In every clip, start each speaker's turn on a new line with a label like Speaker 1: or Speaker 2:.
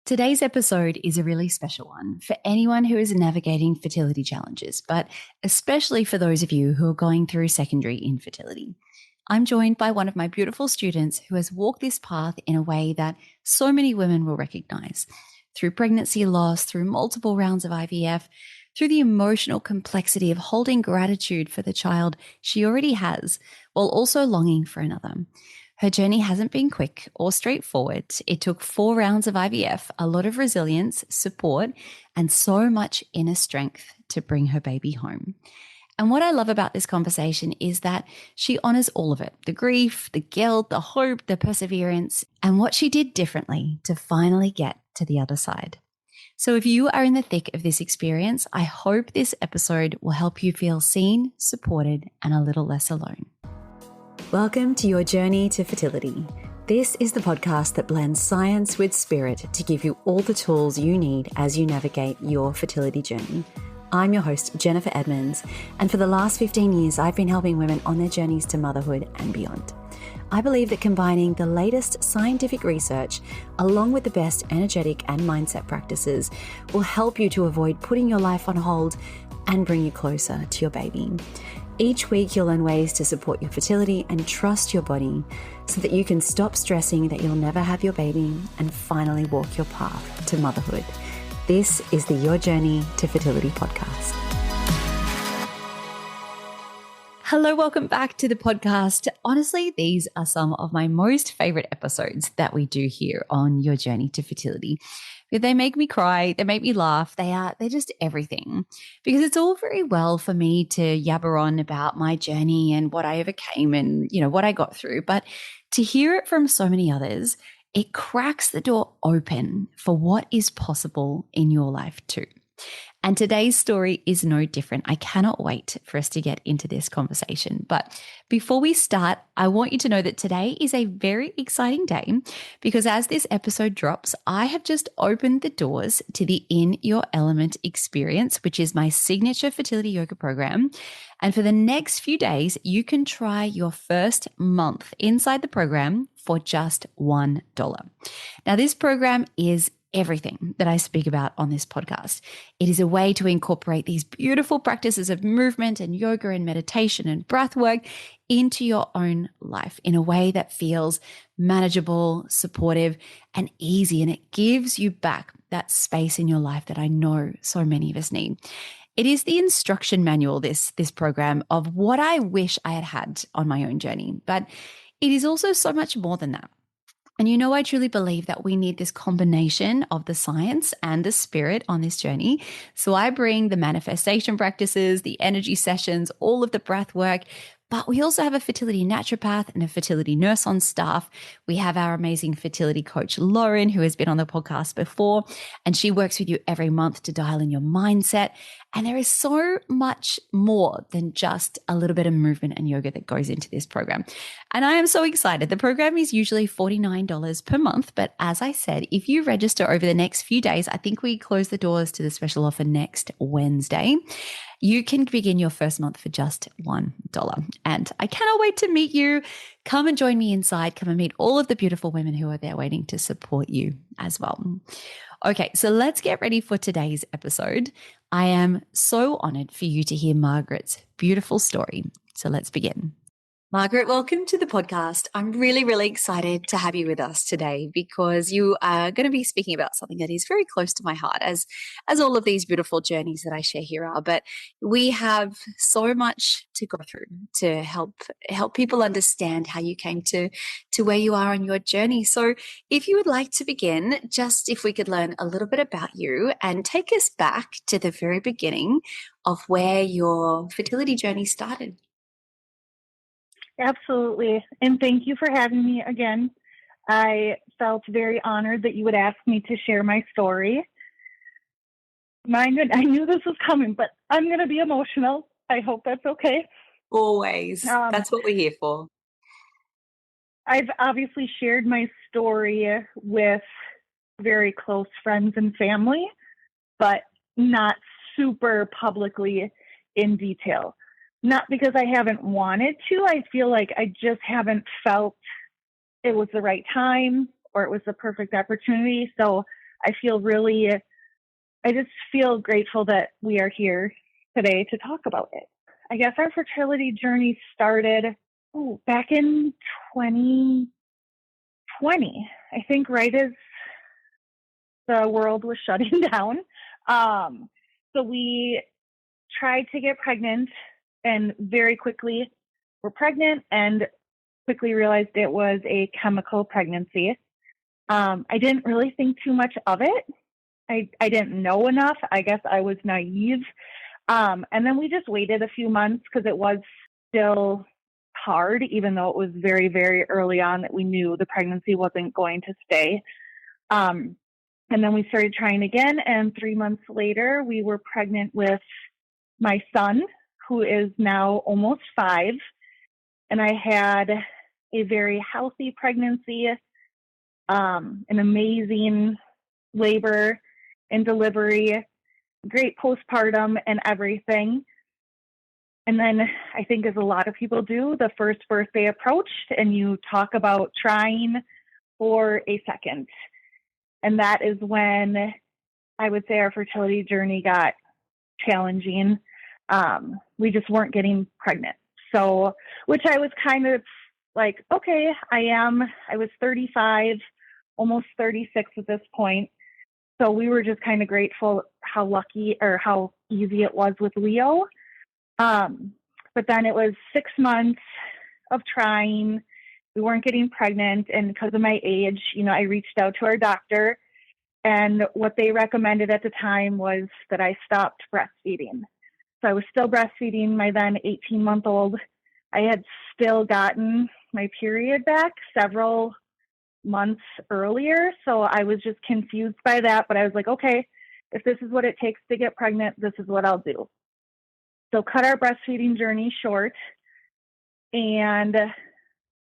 Speaker 1: Today's episode is a really special one for anyone who is navigating fertility challenges, but especially for those of you who are going through secondary infertility. I'm joined by one of my beautiful students who has walked this path in a way that so many women will recognize. Through pregnancy loss, through multiple rounds of IVF, through the emotional complexity of holding gratitude for the child she already has, while also longing for another. Her journey hasn't been quick or straightforward. It took 4 rounds of IVF, a lot of resilience, support, and so much inner strength to bring her baby home. And what I love about this conversation is that she honors all of it, the grief, the guilt, the hope, the perseverance, and what she did differently to finally get to the other side. So if you are in the thick of this experience, I hope this episode will help you feel seen, supported, and a little less alone. Welcome to Your Journey to Fertility. This is the podcast that blends science with spirit to give you all the tools you need as you navigate your fertility journey. I'm your host, Jennifer Edmonds, and for the last 15 years, I've been helping women on their journeys to motherhood and beyond. I believe that combining the latest scientific research along with the best energetic and mindset practices will help you to avoid putting your life on hold and bring you closer to your baby. Each week, you'll learn ways to support your fertility and trust your body so that you can stop stressing that you'll never have your baby and finally walk your path to motherhood. This is the Your Journey to Fertility podcast. Hello, welcome back to the podcast. Honestly, these are some of my most favorite episodes that we do here on Your Journey to Fertility. They make me cry, they make me laugh, they're just everything. Because it's all very well for me to yabber on about my journey and what I overcame and, what I got through. But to hear it from so many others, it cracks the door open for what is possible in your life too. And today's story is no different. I cannot wait for us to get into this conversation. But before we start, I want you to know that today is a very exciting day because as this episode drops, I have just opened the doors to the In Your Element experience, which is my signature fertility yoga program. And for the next few days, you can try your first month inside the program for just $1. Now, this program is everything that I speak about on this podcast. It is a way to incorporate these beautiful practices of movement and yoga and meditation and breath work into your own life in a way that feels manageable, supportive, and easy. And it gives you back that space in your life that I know so many of us need. It is the instruction manual, this program, of what I wish I had had on my own journey. But it is also so much more than that. And I truly believe that we need this combination of the science and the spirit on this journey. So I bring the manifestation practices, the energy sessions, all of the breath work, but we also have a fertility naturopath and a fertility nurse on staff. We have our amazing fertility coach, Lauren, who has been on the podcast before, and she works with you every month to dial in your mindset. And there is so much more than just a little bit of movement and yoga that goes into this program. And I am so excited. The program is usually $49 per month. But as I said, if you register over the next few days, I think we close the doors to the special offer next Wednesday. You can begin your first month for just $1. And I cannot wait to meet you. Come and join me inside. Come and meet all of the beautiful women who are there waiting to support you as well. Okay, so let's get ready for today's episode. I am so honored for you to hear Margaret's beautiful story. So let's begin. Margaret, welcome to the podcast. I'm really, really excited to have you with us today because you are going to be speaking about something that is very close to my heart, as all of these beautiful journeys that I share here are. But we have so much to go through to help people understand how you came to where you are on your journey. So if you would like to begin, just if we could learn a little bit about you and take us back to the very beginning of where your fertility journey started.
Speaker 2: Absolutely. And thank you for having me again. I felt very honored that you would ask me to share my story. I knew this was coming, but I'm going to be emotional. I hope that's okay.
Speaker 1: Always. That's what we're here for.
Speaker 2: I've obviously shared my story with very close friends and family, but not super publicly in detail. Not because I haven't wanted to. I feel like I just haven't felt it was the right time or it was the perfect opportunity. So I just feel grateful that we are here today to talk about it. I guess our fertility journey started back in 2020, I think, right as the world was shutting down. So we tried to get pregnant and very quickly were pregnant and quickly realized it was a chemical pregnancy. I didn't really think too much of it. I didn't know enough. I guess I was naive. And then we just waited a few months because it was still hard, even though it was very, very early on that we knew the pregnancy wasn't going to stay. And then we started trying again. And 3 months later, we were pregnant with my son, who is now almost 5. And I had a very healthy pregnancy, an amazing labor and delivery, great postpartum and everything. And then I think, as a lot of people do, the first birthday approached and you talk about trying for a second. And that is when I would say our fertility journey got challenging. We just weren't getting pregnant. So, which I was kind of like, okay, I was 35, almost 36 at this point. So we were just kind of grateful how lucky or how easy it was with Leo. But then it was 6 months of trying. We weren't getting pregnant. And because of my age, I reached out to our doctor. And what they recommended at the time was that I stopped breastfeeding. So I was still breastfeeding my then 18-month-old. I had still gotten my period back several months earlier. So I was just confused by that. But I was like, okay, if this is what it takes to get pregnant, this is what I'll do. So cut our breastfeeding journey short. And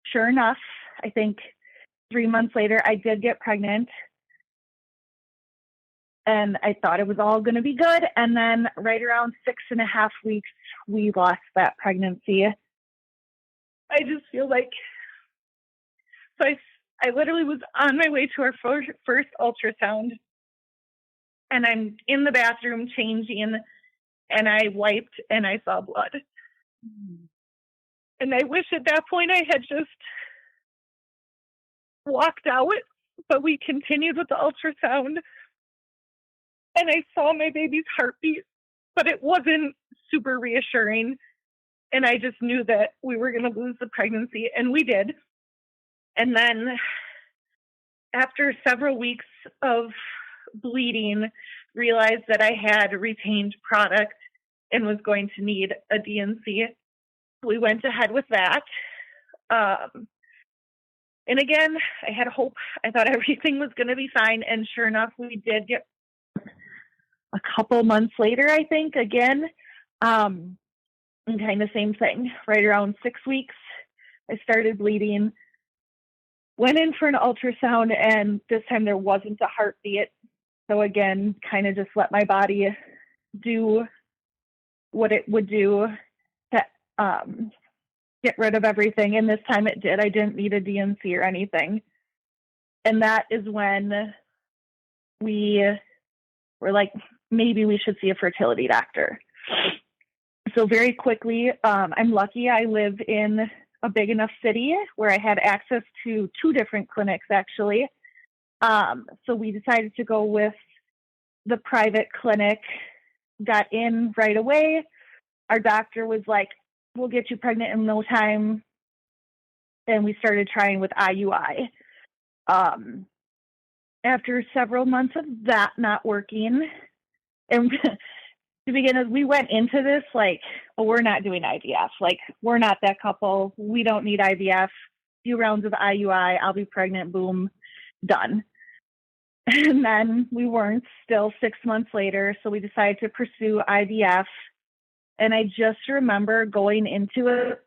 Speaker 2: sure enough, I think 3 months later, I did get pregnant. And I thought it was all going to be good. And then right around 6.5 weeks, we lost that pregnancy. I just feel like, so I literally was on my way to our first ultrasound. And I'm in the bathroom changing. And I wiped and I saw blood. And I wish at that point I had just walked out. But we continued with the ultrasound. And I saw my baby's heartbeat, but it wasn't super reassuring. And I just knew that we were going to lose the pregnancy, and we did. And then after several weeks of bleeding, realized that I had retained product and was going to need a D&C. We went ahead with that. And again, I had hope. I thought everything was going to be fine. And sure enough, we did get a couple months later, I think, again, and kind of same thing. Right around 6 weeks, I started bleeding, went in for an ultrasound, and this time there wasn't a heartbeat. So again, kind of just let my body do what it would do to get rid of everything. And this time it did. I didn't need a D&C or anything. And that is when we were like, maybe we should see a fertility doctor. So very quickly, I'm lucky I live in a big enough city where I had access to 2 different clinics, actually. So we decided to go with the private clinic, got in right away. Our doctor was like, we'll get you pregnant in no time. And we started trying with IUI. After several months of that not working, and to begin with, we went into this like, oh, we're not doing IVF. Like, we're not that couple. We don't need IVF. Few rounds of IUI, I'll be pregnant, boom, done. And then we weren't, still 6 months later. So we decided to pursue IVF. And I just remember going into it,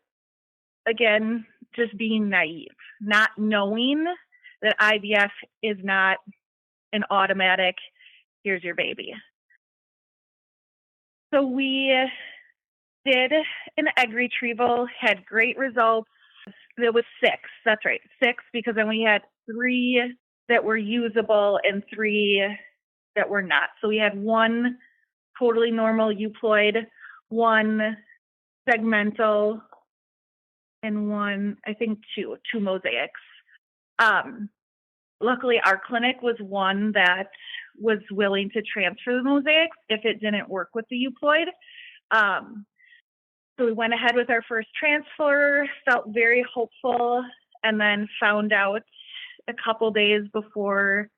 Speaker 2: again, just being naive, not knowing that IVF is not an automatic, here's your baby. So we did an egg retrieval, had great results. It was 6. That's right, 6, because then we had 3 that were usable and 3 that were not. So we had 1 totally normal euploid, 1 segmental, and 1, I think 2 mosaics. Luckily, our clinic was one that was willing to transfer the mosaics if it didn't work with the euploid. So we went ahead with our first transfer, felt very hopeful, and then found out a couple days before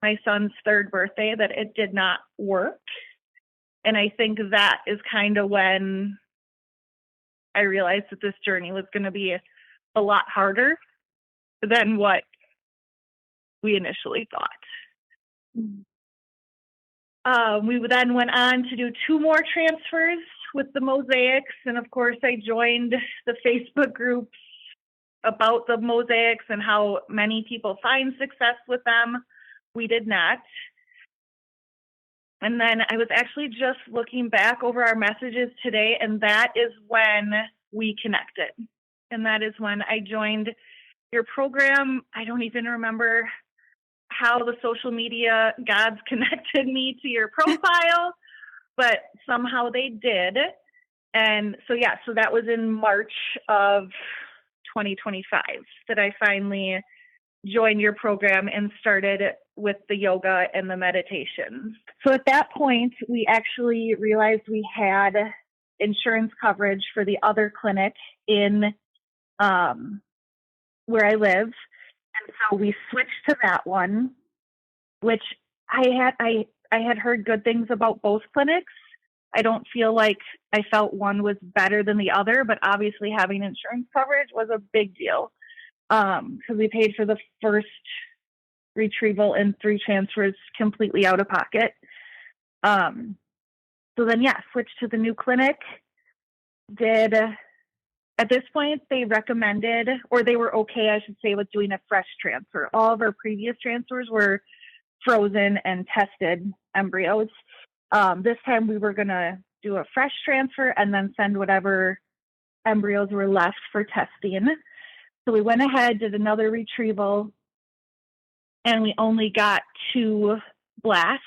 Speaker 2: my son's 3rd birthday that it did not work. And I think that is kind of when I realized that this journey was going to be a lot harder than what we initially thought. We then went on to do 2 more transfers with the mosaics. And of course, I joined the Facebook groups about the mosaics and how many people find success with them. We did not. And then I was actually just looking back over our messages today, and that is when we connected. And that is when I joined your program. I don't even remember how the social media gods connected me to your profile, but somehow they did. And so, so that was in March of 2025 that I finally joined your program and started with the yoga and the meditation. So at that point, we actually realized we had insurance coverage for the other clinic in where I live. And so we switched to that one, which I had heard good things about both clinics. I don't feel like I felt one was better than the other, but obviously having insurance coverage was a big deal because we paid for the first retrieval and 3 transfers completely out of pocket. So then, switched to the new clinic. At this point, they recommended, or they were okay, I should say, with doing a fresh transfer. All of our previous transfers were frozen and tested embryos. This time we were going to do a fresh transfer and then send whatever embryos were left for testing. So we went ahead, did another retrieval, and we only got 2 blasts.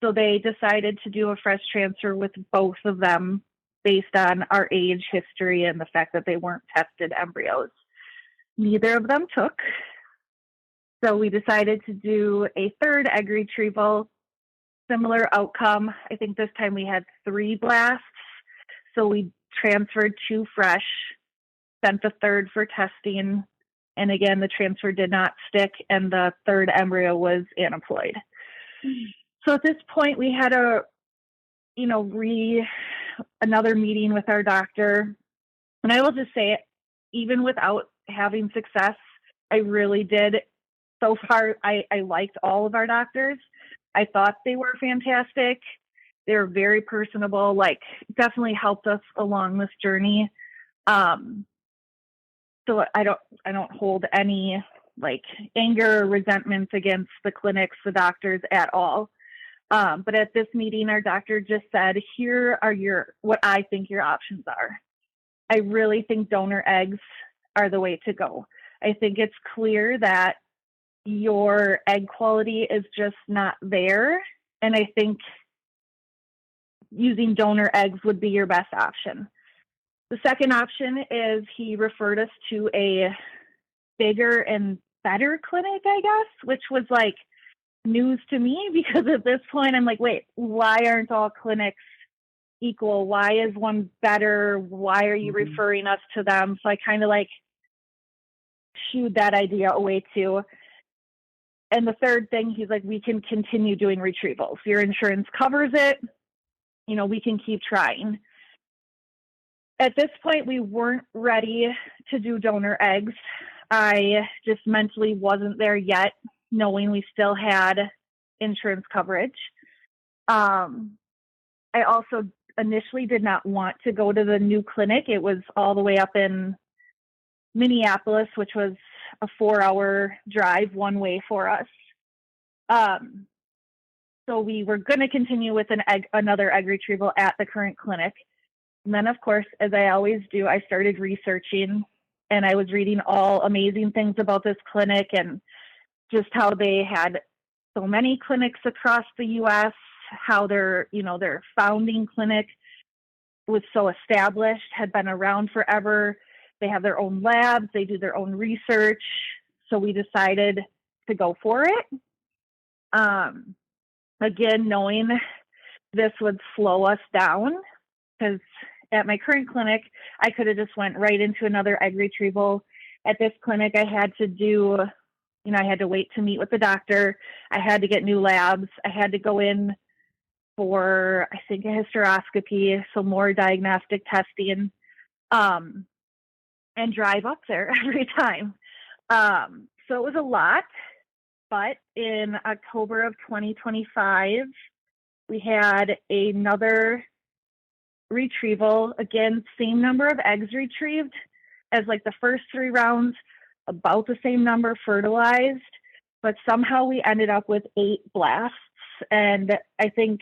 Speaker 2: So they decided to do a fresh transfer with both of them based on our age, history, and the fact that they weren't tested embryos. Neither of them took. So we decided to do a 3rd egg retrieval, similar outcome. I think this time we had 3 blasts. So we transferred 2 fresh, sent the 3rd for testing. And again, the transfer did not stick and the 3rd embryo was aneuploid. So at this point we had another meeting with our doctor. And I will just say, even without having success, I really did. So far, I liked all of our doctors. I thought they were fantastic. They were very personable, definitely helped us along this journey. So I don't hold any anger or resentments against the clinics, the doctors at all. But at this meeting, our doctor just said, here are what I think your options are. I really think donor eggs are the way to go. I think it's clear that your egg quality is just not there. And I think using donor eggs would be your best option. The second option is he referred us to a bigger and better clinic, I guess, which was news to me, because at this point I'm wait, why aren't all clinics equal? Why is one better? Why are you referring us to them? So I kind of shooed that idea away too. And the third thing, he's we can continue doing retrievals. Your insurance covers it. We can keep trying. At this point, we weren't ready to do donor eggs. I just mentally wasn't there yet, knowing we still had insurance coverage. I also initially did not want to go to the new clinic. It was all the way up in Minneapolis, which was a 4-hour drive one way for us. So we were going to continue with another egg retrieval at the current clinic. And then, of course, as I always do, I started researching, and I was reading all amazing things about this clinic and just how they had so many clinics across the US, how their founding clinic was so established, had been around forever. They have their own labs, they do their own research. So we decided to go for it. Again, knowing this would slow us down, because at my current clinic, I could have just went right into another egg retrieval. At this clinic, I had to wait to meet with the doctor. I had to get new labs. I had to go in for, I think, a hysteroscopy, so more diagnostic testing, and drive up there every time. So it was a lot. But in October of 2025, we had another retrieval. Again, same number of eggs retrieved as like the first 3 rounds, about the same number fertilized, but somehow we ended up with 8 blasts. And I think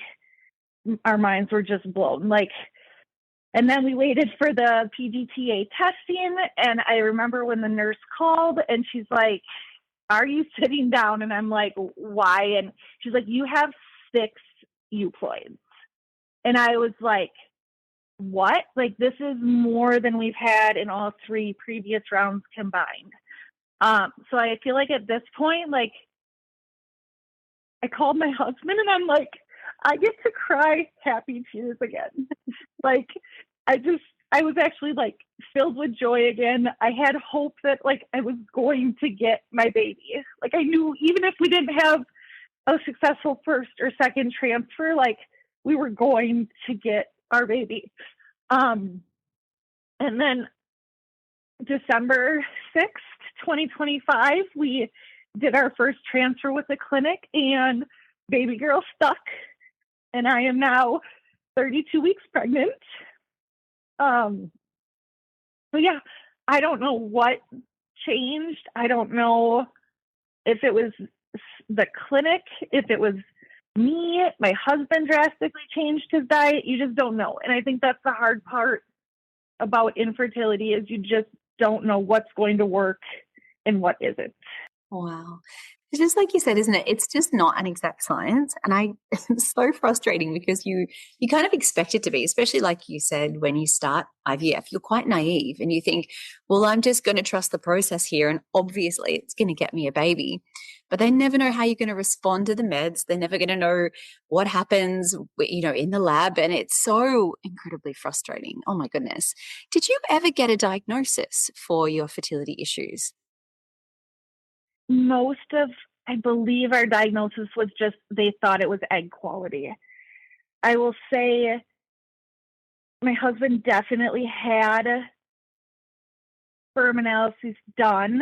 Speaker 2: our minds were just blown. And then we waited for the PGTA testing. And I remember when the nurse called and she's like, "Are you sitting down?" And I'm like, "Why?" And she's like, "You have 6 euploids." And I was like, "What?" Like, this is more than we've had in all 3 previous rounds combined. So I feel like at this point, like, I called my husband and I'm like, I get to cry happy tears again. Like, I was actually like filled with joy again. I had hope that like I was going to get my baby. Like, I knew even if we didn't have a successful first or second transfer, like, we were going to get our baby. And then December 6th, 2025, we did our first transfer with the clinic, and baby girl stuck. And I am now 32 weeks pregnant. So yeah, I don't know what changed. I don't know if it was the clinic, if it was me, my husband drastically changed his diet. You just don't know. And I think that's the hard part about infertility, is you just don't know what's going to work and what isn't.
Speaker 1: Wow. It's just like you said, isn't it? It's just not an exact science. And it's so frustrating because you kind of expect it to be, especially like you said, when you start IVF, you're quite naive and you think, well, I'm just going to trust the process here. And obviously it's going to get me a baby. But they never know how you're going to respond to the meds. They're never going to know what happens, in the lab. And it's so incredibly frustrating. Oh my goodness. Did you ever get a diagnosis for your fertility issues?
Speaker 2: I believe our diagnosis was just, they thought it was egg quality. I will say my husband definitely had sperm analysis done,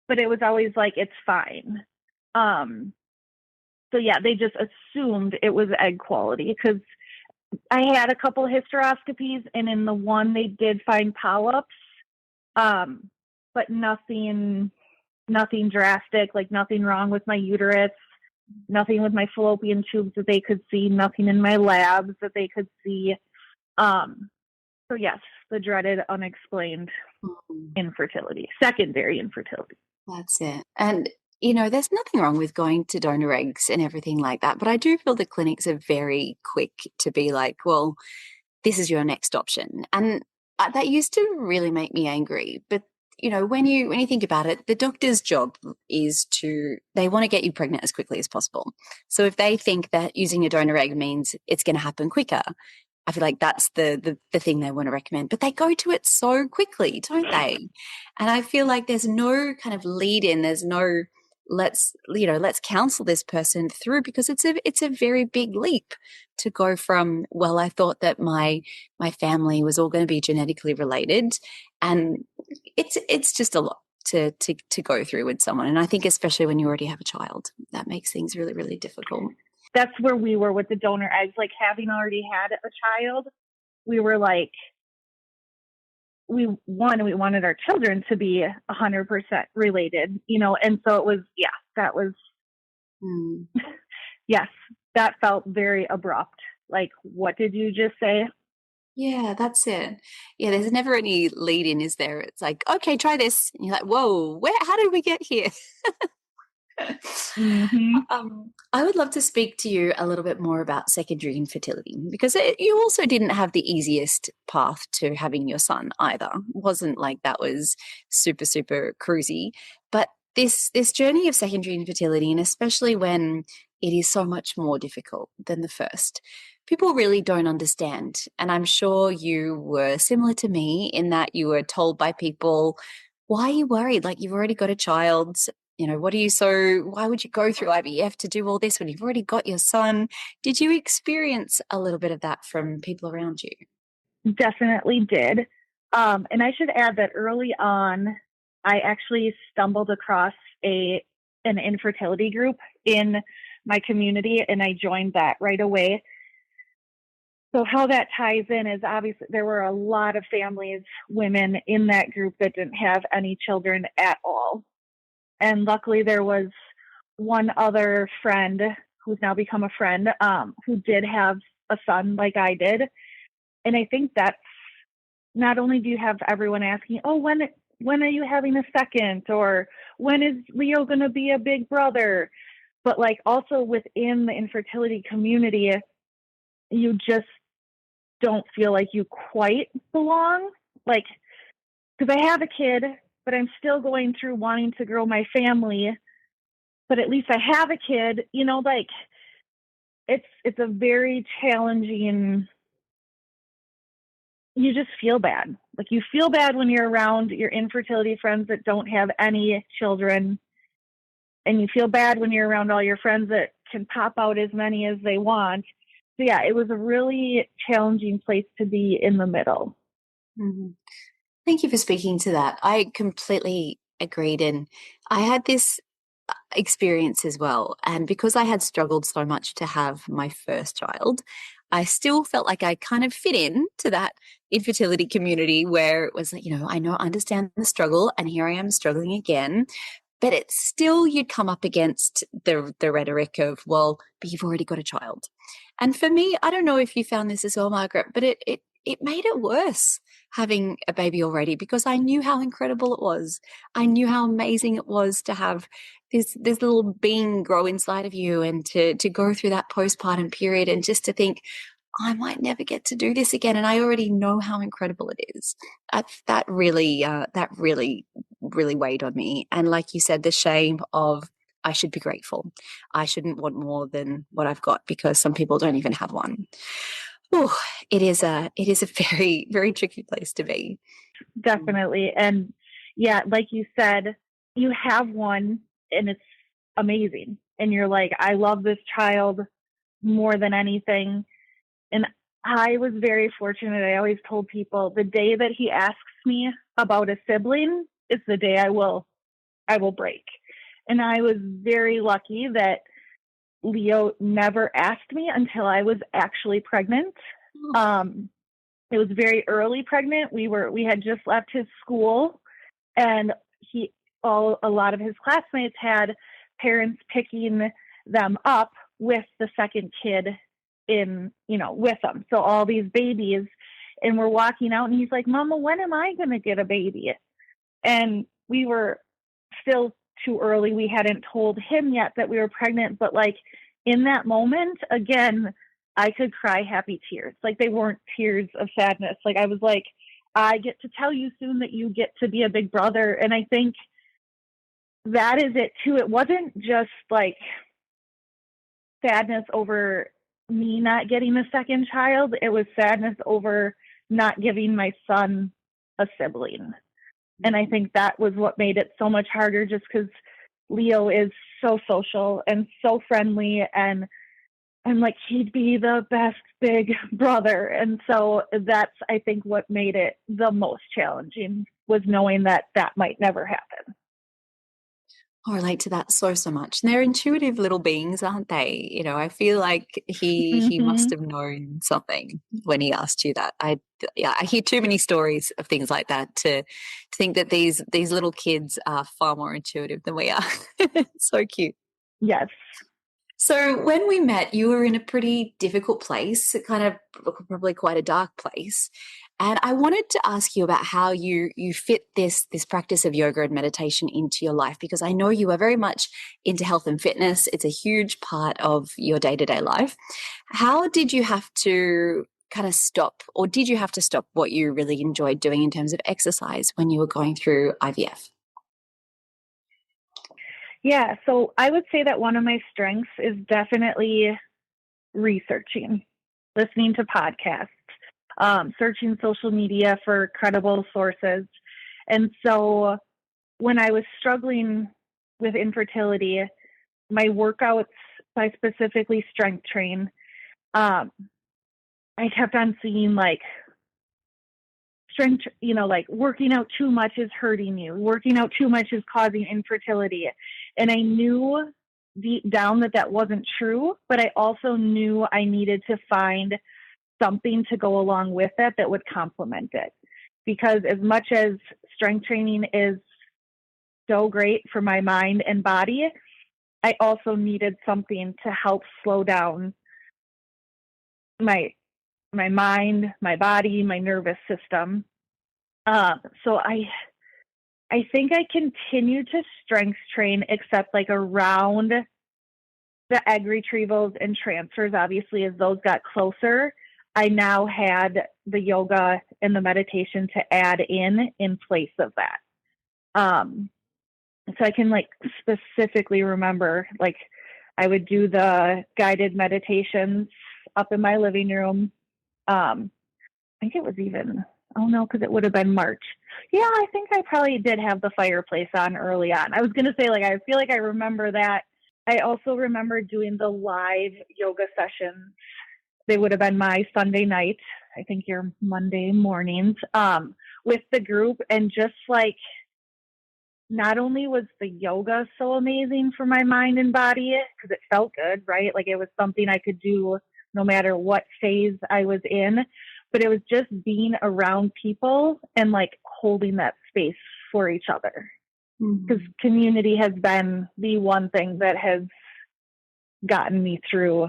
Speaker 2: but it was always like, it's fine. So yeah, they just assumed it was egg quality, because I had a couple hysteroscopies, and in the one they did find polyps, but nothing drastic, like nothing wrong with my uterus, nothing with my fallopian tubes that they could see, nothing in my labs that they could see. So yes, the dreaded unexplained infertility, secondary infertility.
Speaker 1: That's it. And, there's nothing wrong with going to donor eggs and everything like that. But I do feel the clinics are very quick to be like, well, this is your next option. And that used to really make me angry. But, when you think about it, the doctor's job is they want to get you pregnant as quickly as possible. So if they think that using a donor egg means it's going to happen quicker, I feel like that's the thing they want to recommend. But they go to it so quickly, don't they? And I feel like there's no kind of lead in. There's no let's counsel this person through, because it's a very big leap to go from, well, I thought that my family was all going to be genetically related, and it's just a lot to go through with someone. And I think especially when you already have a child, that makes things really, really difficult.
Speaker 2: That's where we were with the donor eggs. Like, having already had a child, we were like, we wanted our children to be 100% related, and so it was, that was, yes, that felt very abrupt. Like, what did you just say?
Speaker 1: Yeah, that's it. Yeah, there's never any lead in, is there? It's like, okay, try this. And you're like, whoa, how did we get here?
Speaker 2: Hmm.
Speaker 1: I would love to speak to you a little bit more about secondary infertility because you also didn't have the easiest path to having your son either. It wasn't like that was super, super cruisy. But this journey of secondary infertility, and especially when it is so much more difficult than the first, people really don't understand. And I'm sure you were similar to me in that you were told by people, why are you worried? Like, you've already got a child. What are you why would you go through IVF to do all this when you've already got your son? Did you experience a little bit of that from people around you?
Speaker 2: Definitely did. And I should add that early on, I actually stumbled across an infertility group in my community, and I joined that right away. So how that ties in is obviously there were a lot of families, women in that group that didn't have any children at all. And luckily there was one other friend who's now become a friend, who did have a son like I did. And I think that's not only do you have everyone asking, oh, when are you having a second? Or when is Leo going to be a big brother? But like also within the infertility community, you just don't feel like you quite belong. Like, because I have a kid, but I'm still going through wanting to grow my family. But at least I have a kid, like it's a very challenging. You just feel bad. Like you feel bad when you're around your infertility friends that don't have any children. And you feel bad when you're around all your friends that can pop out as many as they want. So yeah, it was a really challenging place to be in the middle.
Speaker 1: Mm-hmm. Thank you for speaking to that. I completely agreed. And I had this experience as well. And because I had struggled so much to have my first child, I still felt like I kind of fit in to that infertility community where it was like, I know, I understand the struggle, and here I am struggling again. But it's still, you'd come up against the rhetoric of, well, but you've already got a child. And for me, I don't know if you found this as well, Margaret, but it made it worse having a baby already because I knew how incredible it was. I knew how amazing it was to have this little being grow inside of you and to go through that postpartum period and just to think, I might never get to do this again. And I already know how incredible it is. That really really weighed on me. And like you said, the shame of, I should be grateful. I shouldn't want more than what I've got because some people don't even have one. Oh, it is a very, very tricky place to be.
Speaker 2: Definitely. And yeah, like you said, you have one and it's amazing. And you're like, I love this child more than anything. And I was very fortunate. I always told people the day that he asks me about a sibling is the day I will break. And I was very lucky that Leo never asked me until I was actually pregnant. Um, it was very early pregnant. We had just left his school, and a lot of his classmates had parents picking them up with the second kid with them. So all these babies, and we're walking out, and he's like, "Mama, when am I going to get a baby?" And we were still too early. We hadn't told him yet that we were pregnant, but like in that moment, again, I could cry happy tears. Like they weren't tears of sadness. Like I was like, I get to tell you soon that you get to be a big brother. And I think that is it too. It wasn't just like sadness over me not getting a second child. It was sadness over not giving my son a sibling. And I think that was what made it so much harder, just because Leo is so social and so friendly, and I'm like, he'd be the best big brother. And so that's, I think, what made it the most challenging, was knowing that that might never happen.
Speaker 1: I relate to that so, so much. And they're intuitive little beings, aren't they? I feel like he must
Speaker 2: Mm-hmm.
Speaker 1: have known something when he asked you that. I hear too many stories of things like that to think that these little kids are far more intuitive than we are. So cute.
Speaker 2: Yes.
Speaker 1: So when we met, you were in a pretty difficult place, kind of probably quite a dark place. And I wanted to ask you about how you fit this practice of yoga and meditation into your life, because I know you are very much into health and fitness. It's a huge part of your day-to-day life. How did you have to kind of stop, or did you have to stop what you really enjoyed doing in terms of exercise when you were going through IVF?
Speaker 2: Yeah, so I would say that one of my strengths is definitely researching, listening to podcasts, searching social media for credible sources. And so when I was struggling with infertility, my workouts, I specifically strength train, I kept on seeing like strength, like working out too much is hurting you, working out too much is causing infertility. And I knew deep down that that wasn't true, but I also knew I needed to find something to go along with it that would complement it. Because as much as strength training is so great for my mind and body, I also needed something to help slow down my mind, my body, my nervous system. So I think I continue to strength train, except like around the egg retrievals and transfers. Obviously, as those got closer, I now had the yoga and the meditation to add in place of that. So I can like specifically remember, like I would do the guided meditations up in my living room. I think it was even, oh no, because it would have been March. Yeah, I think I probably did have the fireplace on early on. I was going to say, like, I feel like I remember that. I also remember doing the live yoga sessions. They would have been my Sunday night, I think your Monday mornings, with the group. And just like, not only was the yoga so amazing for my mind and body, because it felt good, right? Like it was something I could do no matter what phase I was in, but it was just being around people and like holding that space for each other. Because community has been the one thing that has gotten me through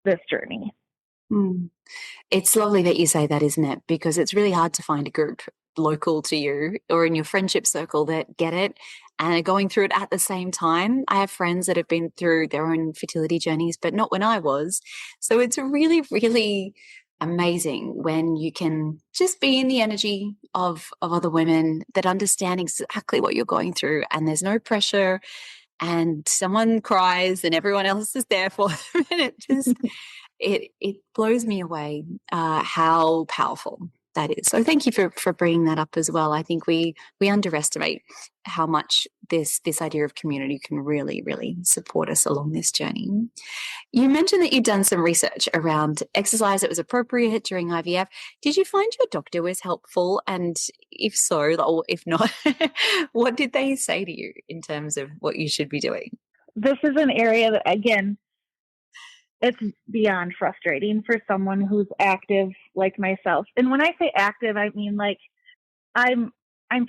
Speaker 2: this journey.
Speaker 1: It's lovely that you say that, isn't it? Because it's really hard to find a group local to you or in your friendship circle that get it and are going through it at the same time. I have friends that have been through their own fertility journeys, but not when I was. So it's really, really amazing when you can just be in the energy of other women that understand exactly what you're going through, and there's no pressure, and someone cries and everyone else is there for them. And it just it blows me away how powerful that is. So thank you for bringing that up as well. I think we underestimate how much this idea of community can really, really support us along this journey. You mentioned that you'd done some research around exercise that was appropriate during IVF. Did you find your doctor was helpful? And if so, or if not, what did they say to you in terms of what you should be doing?
Speaker 2: This is an area that, again, it's beyond frustrating for someone who's active like myself. And when I say active, I mean like I'm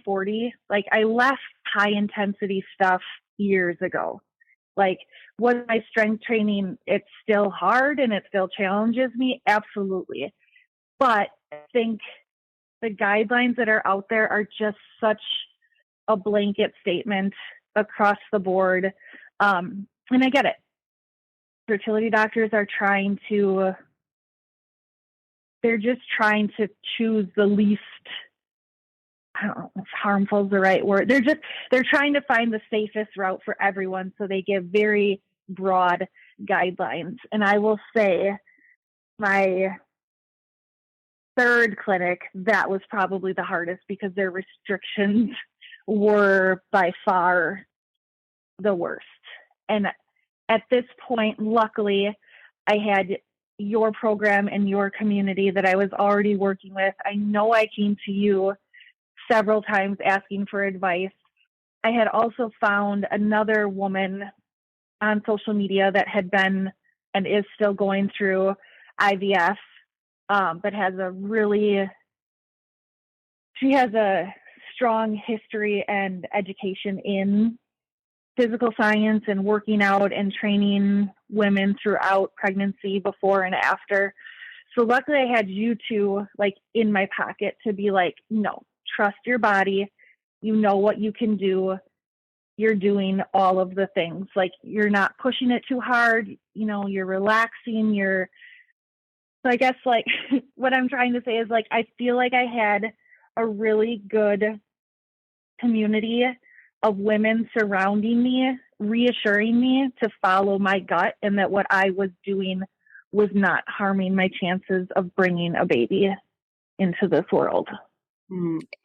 Speaker 2: 40. Like I left high intensity stuff years ago. Like was my strength training, it's still hard and it still challenges me? Absolutely. But I think the guidelines that are out there are just such a blanket statement across the board. And I get it. Fertility doctors are they're just trying to choose the least, I don't know if harmful is the right word. They're trying to find the safest route for everyone. So they give very broad guidelines. And I will say my third clinic, that was probably the hardest because their restrictions were by far the worst. And at this point, luckily, I had your program and your community that I was already working with. I know I came to you several times asking for advice. I had also found another woman on social media that had been and is still going through IVF, but she has a strong history and education in physical science and working out and training women throughout pregnancy, before and after. So luckily I had you two like in my pocket to be like, no, trust your body. You know what you can do. You're doing all of the things. Like you're not pushing it too hard. You know, you're relaxing. So I guess like what I'm trying to say is like, I feel like I had a really good community of women surrounding me, reassuring me to follow my gut and that what I was doing was not harming my chances of bringing a baby into this world.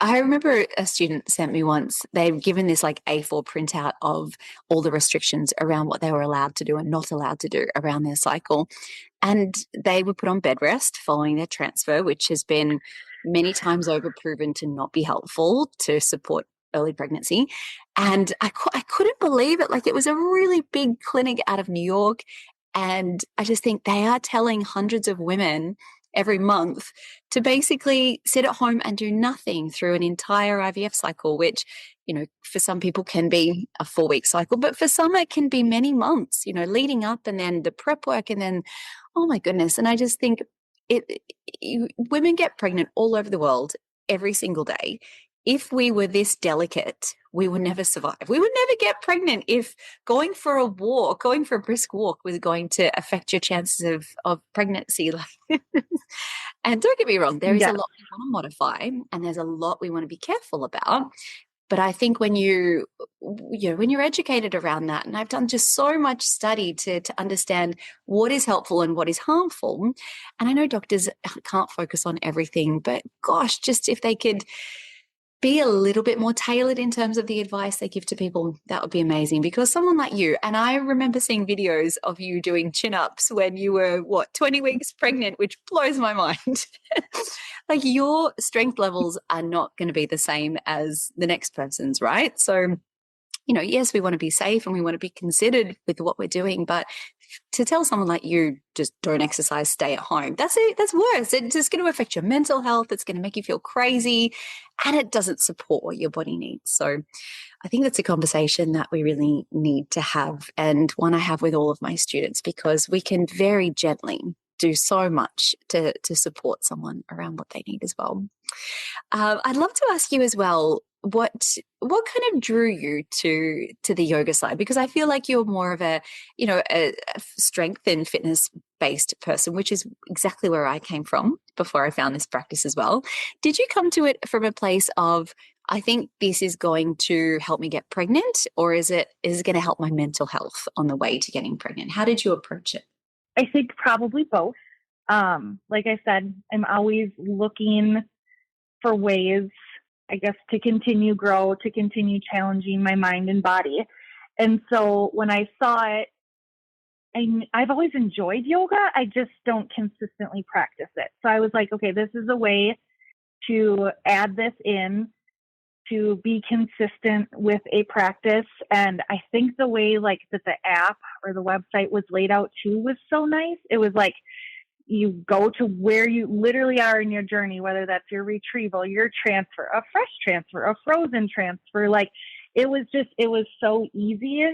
Speaker 1: I remember a student sent me once, they've given this like A4 printout of all the restrictions around what they were allowed to do and not allowed to do around their cycle. And they were put on bed rest following their transfer, which has been many times over proven to not be helpful to support early pregnancy. And I couldn't believe it. Like it was a really big clinic out of New York. And I just think they are telling hundreds of women every month to basically sit at home and do nothing through an entire IVF cycle, which, you know, for some people can be a 4-week cycle, but for some it can be many months, you know, leading up and then the prep work and then, oh my goodness. And I just think women get pregnant all over the world every single day. If we were this delicate, we would never survive. We would never get pregnant if going for a brisk walk was going to affect your chances of pregnancy. And don't get me wrong, there is a lot we want to modify and there's a lot we want to be careful about. But I think when when you're educated around that, and I've done just so much study to understand what is helpful and what is harmful. And I know doctors can't focus on everything, but gosh, just if they could be a little bit more tailored in terms of the advice they give to people, that would be amazing. Because someone like you, and I remember seeing videos of you doing chin-ups when you were, 20 weeks pregnant, which blows my mind. Like your strength levels are not going to be the same as the next person's, right? So, you know, yes, we want to be safe and we want to be considered with what we're doing, but to tell someone like you, just don't exercise, stay at home, that's worse. It's just going to affect your mental health. It's going to make you feel crazy and it doesn't support what your body needs. So I think that's a conversation that we really need to have, and one I have with all of my students, because we can very gently do so much to support someone around what they need as well. I'd love to ask you as well, what kind of drew you to the yoga side? Because I feel like you're more of a strength and fitness based person, which is exactly where I came from before I found this practice as well. Did you come to it from a place of, I think this is going to help me get pregnant, or is it going to help my mental health on the way to getting pregnant? How did you approach it?
Speaker 2: I think probably both. Like I said, I'm always looking for ways, I guess, to continue grow, to continue challenging my mind and body. And so when I saw it, I've always enjoyed yoga. I just don't consistently practice it. So I was like, okay, this is a way to add this in, to be consistent with a practice. And I think the way like that the app or the website was laid out too was so nice. It was like, you go to where you literally are in your journey, whether that's your retrieval, your transfer, a fresh transfer, a frozen transfer. Like it was so easy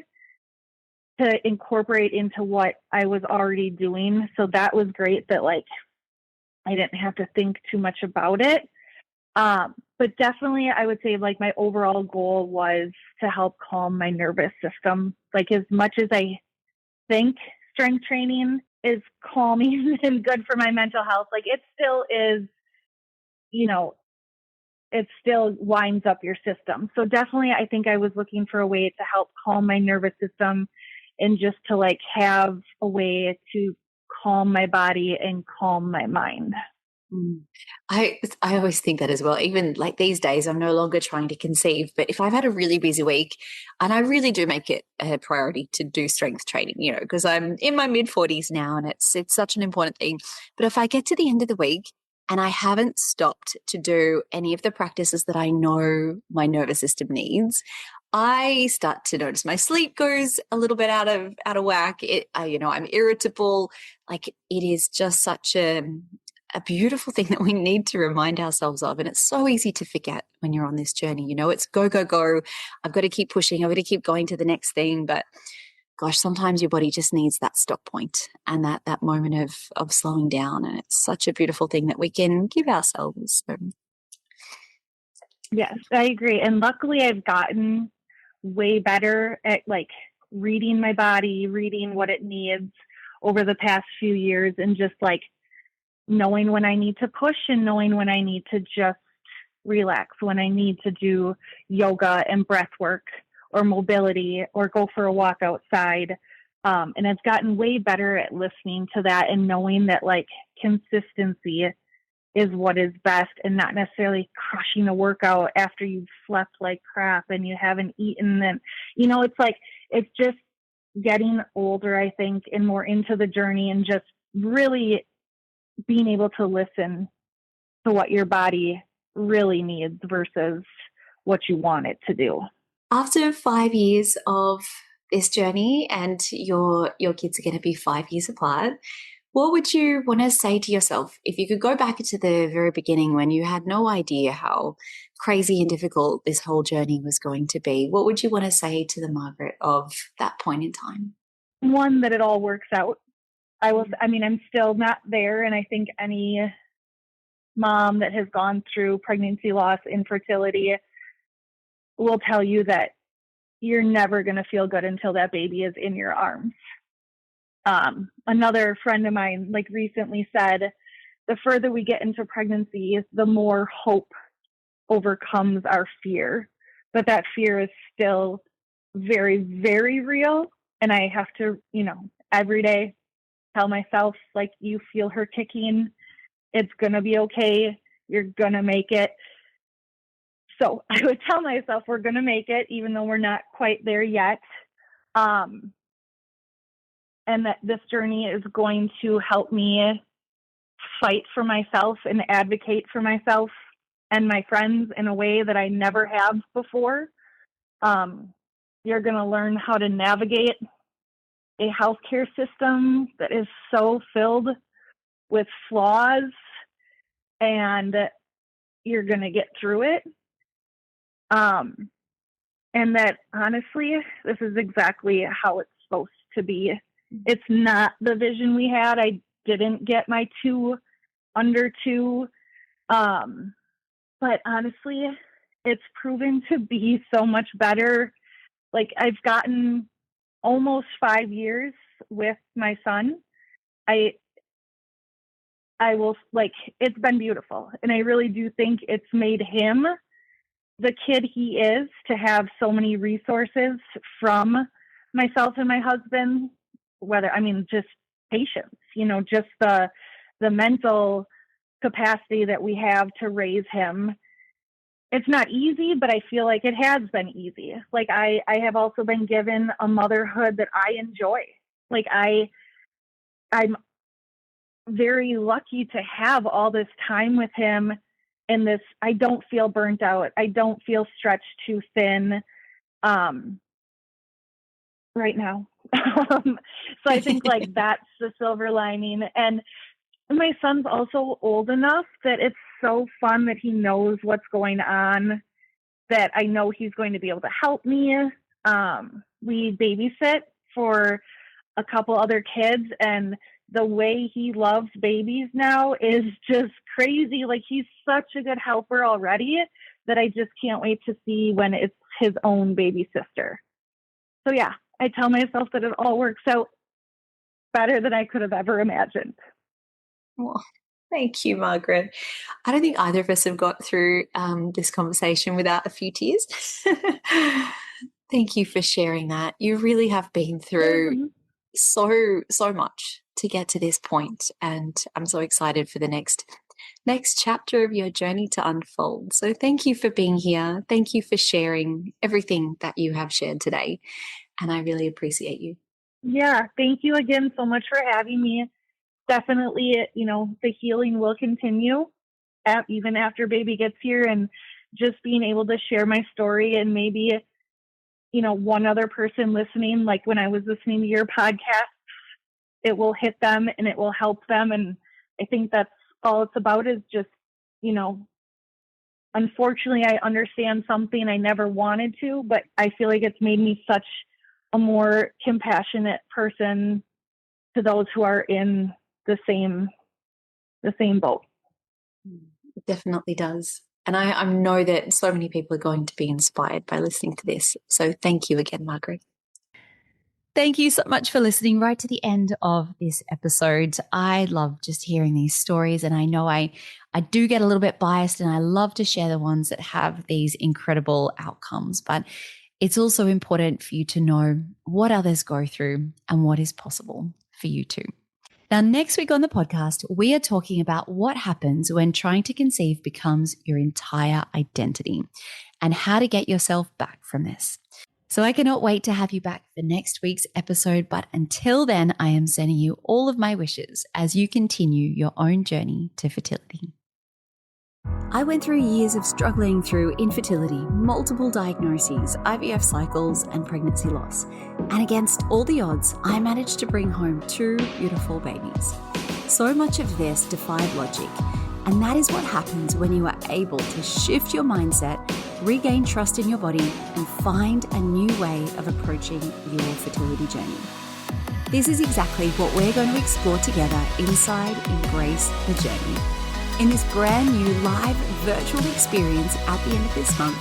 Speaker 2: to incorporate into what I was already doing. So that was great that like I didn't have to think too much about it. But definitely I would say like my overall goal was to help calm my nervous system. Like as much as I think strength training is calming and good for my mental health, like it still is, it still winds up your system. So definitely I think I was looking for a way to help calm my nervous system and just to like have a way to calm my body and calm my mind.
Speaker 1: I always think that as well. Even like these days, I'm no longer trying to conceive, but if I've had a really busy week, and I really do make it a priority to do strength training, because I'm in my mid-40s now and it's such an important thing. But if I get to the end of the week and I haven't stopped to do any of the practices that I know my nervous system needs, I start to notice my sleep goes a little bit out of whack. I'm irritable. Like it is just such a beautiful thing that we need to remind ourselves of. And it's so easy to forget when you're on this journey. It's go, go, go. I've got to keep pushing. I've got to keep going to the next thing. But gosh, sometimes your body just needs that stop point and that moment of slowing down. And it's such a beautiful thing that we can give ourselves. So.
Speaker 2: Yes, I agree. And luckily I've gotten way better at like reading my body, reading what it needs over the past few years, and just like knowing when I need to push and knowing when I need to just relax, when I need to do yoga and breath work or mobility or go for a walk outside. And I've gotten way better at listening to that and knowing that like consistency is what is best, and not necessarily crushing a workout after you've slept like crap and you haven't eaten. And, you know, it's like, it's just getting older, I think, and more into the journey, and just really being able to listen to what your body really needs versus what you want it to do.
Speaker 1: After 5 years of this journey, and your kids are going to be 5 years apart, what would you want to say to yourself if you could go back to the very beginning when you had no idea how crazy and difficult this whole journey was going to be? What would you want to say to the Margaret of that point in time?
Speaker 2: One, that it all works out. I'm still not there, and I think any mom that has gone through pregnancy loss, infertility, will tell you that you're never going to feel good until that baby is in your arms. Another friend of mine like recently said, the further we get into pregnancy, the more hope overcomes our fear. But that fear is still very, very real. And I have to, every day tell myself, like, you feel her kicking. It's going to be okay. You're going to make it. So I would tell myself we're going to make it, even though we're not quite there yet. And that this journey is going to help me fight for myself and advocate for myself and my friends in a way that I never have before. You're going to learn how to navigate a healthcare system that is so filled with flaws, and you're going to get through it. And that honestly, this is exactly how it's supposed to be. It's not the vision we had. I didn't get my 2 under 2. But honestly, it's proven to be so much better. Like, I've gotten almost 5 years with my son. I will, like, it's been beautiful. And I really do think it's made him the kid he is, to have so many resources from myself and my husband, just patience, just the mental capacity that we have to raise him. It's not easy, but I feel like it has been easy. Like, I have also been given a motherhood that I enjoy. Like, I'm very lucky to have all this time with him, and this, I don't feel burnt out. I don't feel stretched too thin right now. So I think like that's the silver lining. And my son's also old enough that it's so fun that he knows what's going on, that I know he's going to be able to help me. We babysit for a couple other kids, and the way he loves babies now is just crazy. Like, he's such a good helper already that I just can't wait to see when it's his own baby sister. So yeah, I tell myself that it all works out better than I could have ever imagined.
Speaker 1: Well, thank you, Margaret. I don't think either of us have got through this conversation without a few tears. Thank you for sharing that. You really have been through so much to get to this point, and I'm so excited for the next chapter of your journey to unfold. So thank you for being here. Thank you for sharing everything that you have shared today, and I really appreciate you.
Speaker 2: Yeah, thank you again so much for having me. Definitely, the healing will continue even after baby gets here, and just being able to share my story, and maybe one other person listening, like when I was listening to your podcast, it will hit them and it will help them. And I think that's all it's about, is just, unfortunately, I understand something I never wanted to, but I feel like it's made me such a more compassionate person to those who are in the same boat.
Speaker 1: It definitely does. And I know that so many people are going to be inspired by listening to this. So thank you again, Margaret. Thank you so much for listening right to the end of this episode. I love just hearing these stories, and I know I do get a little bit biased, and I love to share the ones that have these incredible outcomes. But it's also important for you to know what others go through and what is possible for you too. Now, next week on the podcast, we are talking about what happens when trying to conceive becomes your entire identity and how to get yourself back from this. So I cannot wait to have you back for next week's episode. But until then, I am sending you all of my wishes as you continue your own journey to fertility. I went through years of struggling through infertility, multiple diagnoses, IVF cycles, and pregnancy loss. And against all the odds, I managed to bring home 2 beautiful babies. So much of this defied logic. And that is what happens when you are able to shift your mindset, regain trust in your body, and find a new way of approaching your fertility journey. This is exactly what we're going to explore together inside Embrace the Journey. In this brand new live virtual experience at the end of this month,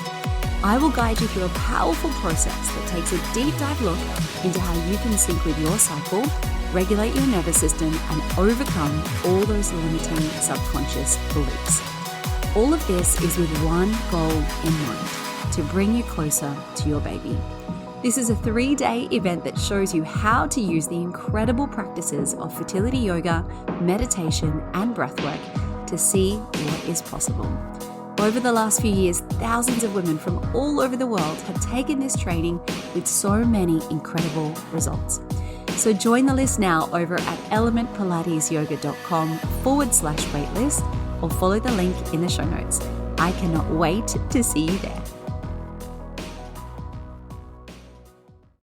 Speaker 1: I will guide you through a powerful process that takes a deep dive look into how you can sync with your cycle, regulate your nervous system, and overcome all those limiting subconscious beliefs. All of this is with one goal in mind: to bring you closer to your baby. This is a 3-day event that shows you how to use the incredible practices of fertility yoga, meditation, and breathwork to see what is possible. Over the last few years, thousands of women from all over the world have taken this training with so many incredible results. So join the list now over at elementpilatesyoga.com/waitlist or follow the link in the show notes. I cannot wait to see you there.